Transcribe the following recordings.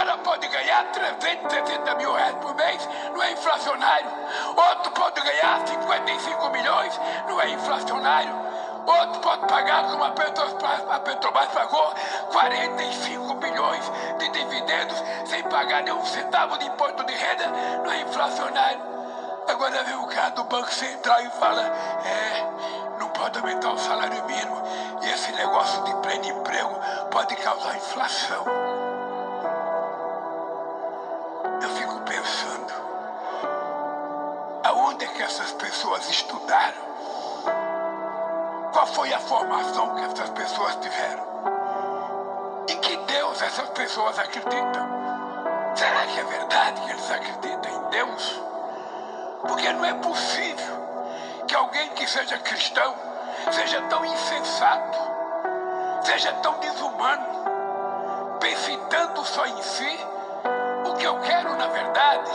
cara pode ganhar 360 mil reais por mês, não é inflacionário. Outro pode ganhar 55 milhões, não é inflacionário. Outro pode pagar, como a Petrobras pagou, 45 bilhões de dividendos sem pagar nenhum centavo de imposto de renda, não é inflacionário. Agora vem o cara do Banco Central e fala, não pode aumentar o salário mínimo, e esse negócio de pleno emprego pode causar inflação. Eu fico pensando, aonde é que essas pessoas estudaram? Qual foi a formação que essas pessoas tiveram? Em que Deus essas pessoas acreditam? Será que é verdade que eles acreditam em Deus? Porque não é possível que alguém que seja cristão seja tão insensato, seja tão desumano, pense tanto só em si. O que eu quero, na verdade,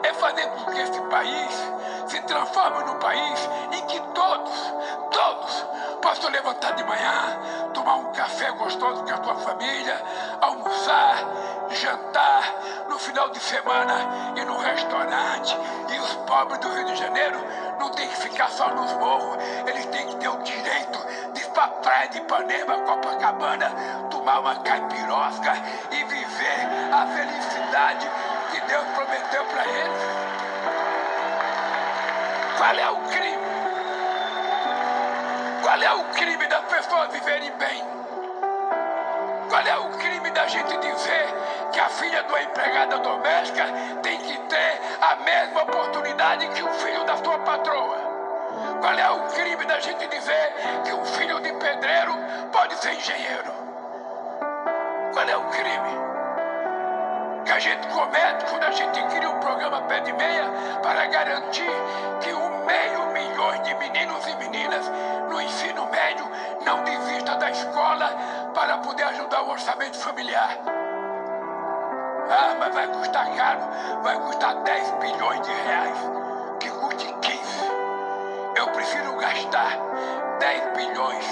é fazer com que esse país se transforme num país em que todos possam levantar de manhã, tomar um café gostoso com a sua família, almoçar, jantar, no final de semana ir no restaurante. E os pobres do Rio de Janeiro não tem que ficar só nos morros, eles têm que ter o direito de ir pra praia de Ipanema, Copacabana, tomar uma caipirosca e viver a felicidade que Deus prometeu para eles. Qual é o crime? Qual é o crime das pessoas viverem bem? Qual é o crime da gente dizer que a filha de uma empregada doméstica tem que ter a mesma oportunidade que o filho da sua patroa? Qual é o crime da gente dizer que um filho de pedreiro pode ser engenheiro? Qual é o crime que a gente comete quando a gente cria um programa pé de meia para garantir que 500 mil de meninos e meninas no ensino médio não desista da escola para poder ajudar o orçamento familiar? Mas vai custar caro, vai custar 10 bilhões de reais, que custe 15. Eu prefiro gastar 10 bilhões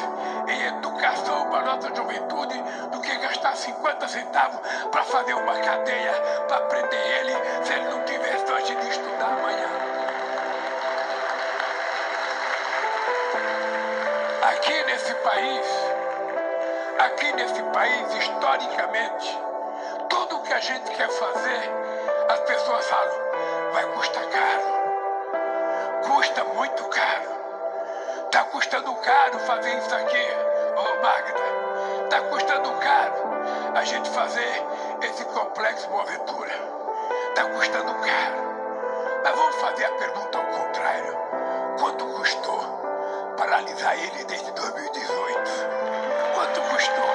em educação para a nossa juventude do que gastar 50 centavos para fazer uma cadeia para prender ele se ele não tiver sorte de estudar amanhã. Aqui nesse país, historicamente, tudo que a gente quer fazer, as pessoas falam, vai custar caro, custa muito caro. Tá custando caro fazer isso aqui, Magda. Tá custando caro a gente fazer esse complexo Boa Ventura. Tá custando caro. Mas vamos fazer a pergunta ao contrário. Quanto custou paralisar ele desde 2018? Quanto custou?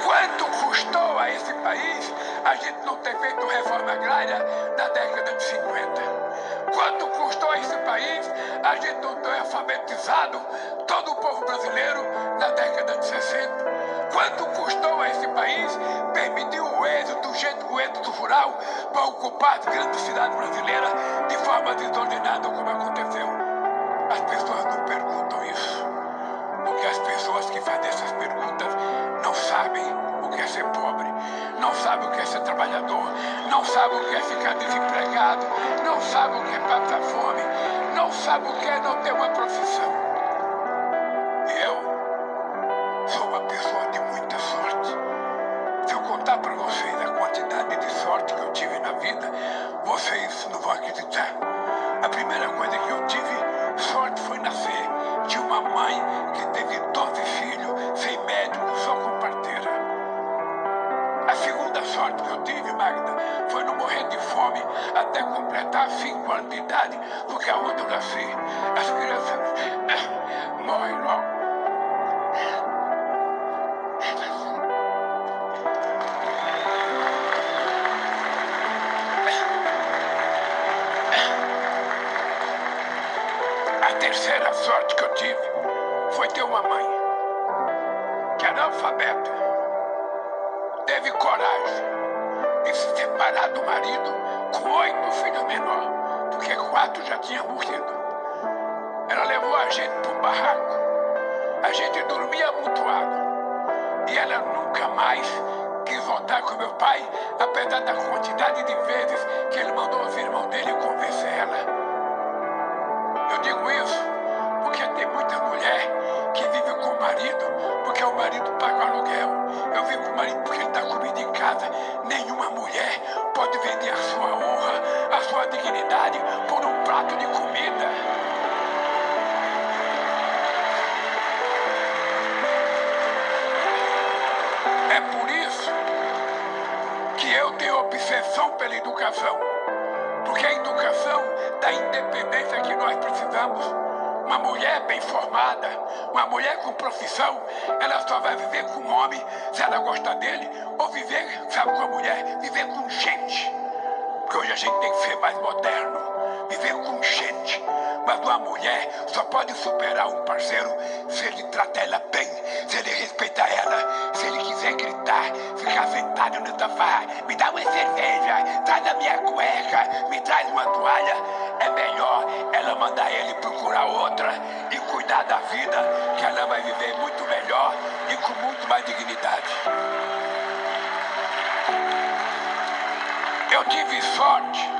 Quanto custou a esse país a gente não ter feito reforma agrária na década de 50? Quanto custou a esse país a gente não ter alfabetizado todo o povo brasileiro na década de 60? Quanto custou a esse país permitir o êxodo rural para ocupar as grandes cidades brasileiras de forma desordenada, como aconteceu? As pessoas não perguntam isso, porque as pessoas que fazem essas perguntas não sabem o que é ser pobre, não sabem o que é ser trabalhador, não sabem o que é ficar desempregado, não sabem o que é passar fome, não sabem o que é não ter uma profissão. Eu sou uma pessoa de muita sorte. Se eu contar para vocês a quantidade de sorte que eu tive na vida, vocês não vão acreditar. A primeira coisa que eu tive sorte foi nascer de uma mãe que teve 12 filhos, sem médico, só com parteira. A segunda sorte que eu tive, Magda, foi não morrer de fome até completar 5 anos de idade, porque aonde eu nasci, as crianças morrem logo. A terceira sorte que eu tive foi ter uma mãe que era analfabeta, teve coragem de se separar do marido com 8 filhos menores, porque 4 já tinham morrido. Ela levou a gente para um barraco, a gente dormia amontoado e ela nunca mais quis voltar voltar com meu pai, apesar da quantidade de vezes que ele mandou os irmãos dele convencer ela. Eu digo isso porque tem muita mulher que vive com o marido porque o marido paga o aluguel. Eu vivo com o marido porque ele dá comida em casa. Nenhuma mulher pode vender a sua honra, a sua dignidade por um prato de comida. É por isso que eu tenho obsessão pela educação. Porque a educação dá a independência que nós precisamos. Uma mulher bem formada, uma mulher com profissão, ela só vai viver com um homem se ela gostar dele, ou viver, sabe, com a mulher, viver com gente. Porque hoje a gente tem que ser mais moderno, viver com gente. Mas uma mulher só pode superar um parceiro se ele trata ela bem, se ele respeitar ela, se ele quiser gritar, ficar sentado no sofá, me dá uma cerveja, traz a minha cueca, me traz uma toalha. É melhor ela mandar ele procurar outra e cuidar da vida, que ela vai viver muito melhor e com muito mais dignidade. Eu tive sorte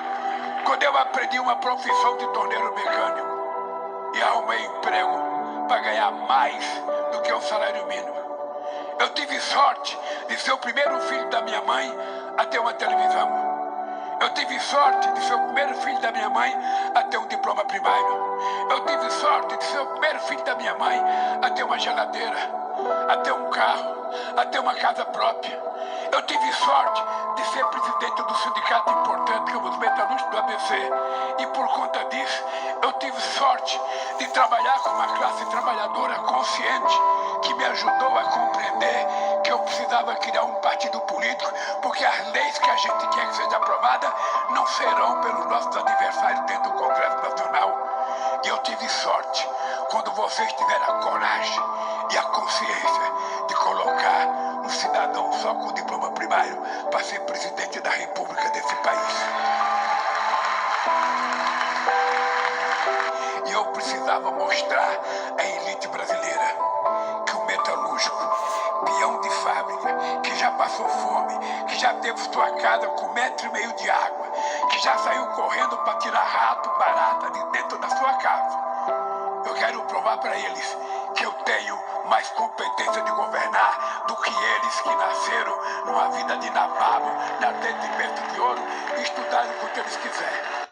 quando eu aprendi uma profissão de torneiro mecânico e arrumei emprego para ganhar mais do que o salário mínimo. Eu tive sorte de ser o primeiro filho da minha mãe a ter uma televisão. Eu tive sorte de ser o primeiro filho da minha mãe a ter um diploma primário. Eu tive sorte de ser o primeiro filho da minha mãe a ter uma geladeira, a ter um carro, a ter uma casa própria. Eu tive sorte de ser presidente do sindicato importante que é os metalúrgicos do ABC. E por conta disso, eu tive sorte de trabalhar com uma classe trabalhadora consciente que me ajudou a compreender que eu precisava criar um partido político, porque as leis que a gente quer que seja aprovada não serão pelos nossos adversários dentro do Congresso Nacional. E eu tive sorte quando vocês tiveram a coragem e a consciência de colocar um cidadão só com diploma primário para ser presidente da República desse país. E eu precisava mostrar à elite brasileira que o metalúrgico, peão de fábrica, que já passou fome, que já teve sua casa com 1,5 metros de água, que já saiu correndo para tirar rato, barata de dentro da sua casa. Eu quero provar para eles que eu tenho mais competência de governar do que eles que nasceram numa vida de nababo, na detrimento de ouro, e estudaram o que eles quiserem.